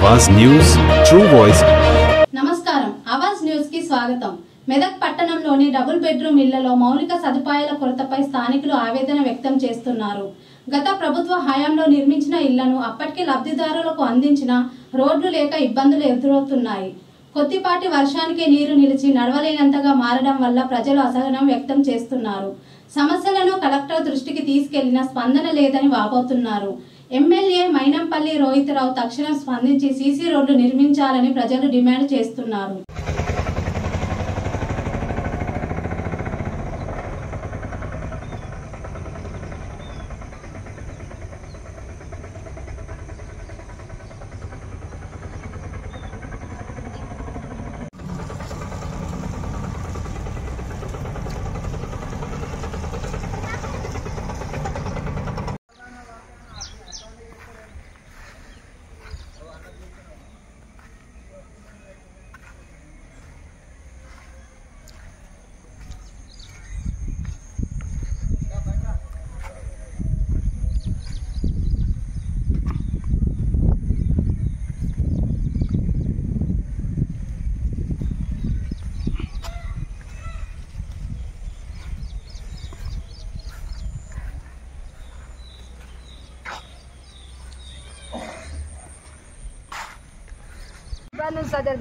आवाज news true voice. నమస్కారం Awaaz news కి స్వాగతం। మెదక్ పట్టణంలోని డబుల్ బెడ్రూమ్ ఇళ్లలో మౌలిక సదుపాయాల కొరతపై స్థానికులు ఆవేదన వ్యక్తం చేస్తున్నారు। గత ప్రభుత్వ హయాంలో నిర్మించిన ఇళ్లను అప్పటికే లబ్ధిదారులకు అందించిన రోడ్లు లేక ఇబ్బందులు ఎదురవుతున్నాయి। కొద్దిపాటి వర్షానికి నీరు నిలిచి నడవలేనంతగా మారడం వల్ల ప్రజలు అసహనం వ్యక్తం చేస్తున్నారు। సమస్యలను కలెక్టర్ దృష్టికి తీసుకెళ్లిన స్పందన లేదని వాపోతున్నారు। ఎమ్మెల్యే మైనంపల్లి రోహితరావు తక్షణం స్పందించి సీసీ రోడ్లు నిర్మించాలని ప్రజలు డిమాండ్ చేస్తున్నారు।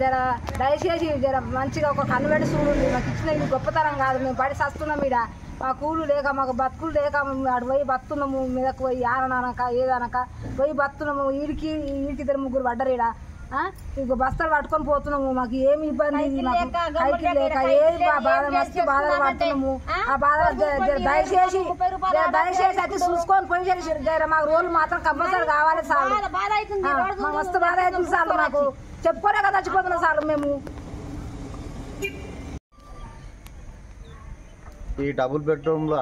జర దయచేసి జర మంచిగా ఒక కన్నుబెట్టి చూడండి। మాకు ఇచ్చిన ఇది గొప్పతనం కాదు, మేము పడి సస్తున్నాం। ఇక్కడ మా కూలు లేక మాకు బతుకులు లేక అటు పోయి బతున్నాము, మీదకు పోయి ఆననక ఏదనక పోయి బతున్నాము। వీడికి ఇద్దరు ముగ్గురు పడ్డరు। ఇక్కడ ఇంకో బస్తాలు పట్టుకొని పోతున్నాము। మాకు ఏమి ఇబ్బంది కైకి లేక ఏది బాధ మస్తు బాధలు పడుతున్నాము। ఆ బాధ దయచేసి అయితే చూసుకొని పోయి జర మాకు రోజులు మాత్రం కంపల్సరీ కావాలి సార్। మాకు మస్తు బాధ అవుతుంది సార్, మాకు చెప్పుకోలే కదా చచ్చిపోతున్నాం సార్ మేము। ఈ డబుల్ బెడ్రూమ్లో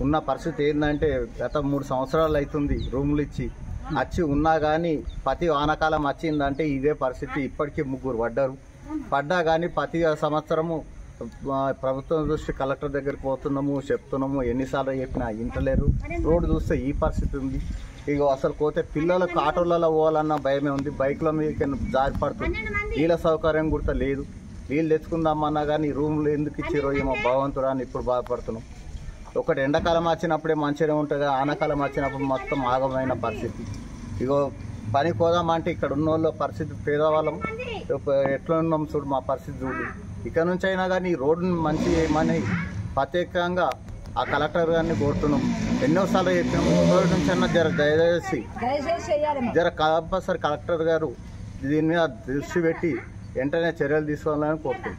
ఉన్న పరిస్థితి ఏంటంటే గత 3 సంవత్సరాలు అవుతుంది రూములు ఇచ్చి వచ్చి ఉన్నా కానీ ప్రతి వానాకాలం వచ్చిందంటే ఇదే పరిస్థితి। ఇప్పటికీ 3 పడ్డా కానీ ప్రతి సంవత్సరము ప్రభుత్వం దృష్టి కలెక్టర్ దగ్గరికి పోతున్నాము, చెప్తున్నాము, ఎన్నిసార్లు చెప్పినా ఇంటలేరు। రోడ్డు చూస్తే ఈ పరిస్థితి ఉంది। ఇక అసలు పోతే పిల్లలకు ఆటోలలో పోవాలన్న భయమే ఉంది, బైక్ల మీద జారిపడుతుంది। నీళ్ళ సౌకర్యం కూడా లేదు, నీళ్ళు తెచ్చుకుందామన్నా కానీ రూమ్లు ఎందుకు ఇచ్చారో ఏమో భగవంతుడా అని ఇప్పుడు బాధపడుతున్నాం। ఒకటి ఎండాకాలం వచ్చినప్పుడే మంచిగా ఉంటుంది, ఆనకాలం వచ్చినప్పుడు మొత్తం ఆగమైన పరిస్థితి। ఇగో పని పోదామంటే ఇక్కడ ఉన్న వాళ్ళ పరిస్థితి పేదవాళ్ళం ఎట్లా ఉన్నాం చూడు, మా పరిస్థితి చూడు। ఇక్కడ నుంచి అయినా కానీ రోడ్డుని మంచి చేయమని ప్రత్యేకంగా ఆ కలెక్టర్ గారిని కోరుతున్నాం। ఎన్నోసార్లు చెప్పినాము, రోడ్డు నుంచి అన్న దయచేసి కంపల్సరీ కలెక్టర్ గారు దీని మీద దృష్టి పెట్టి వెంటనే చర్యలు తీసుకోవాలని కోరుతున్నాం।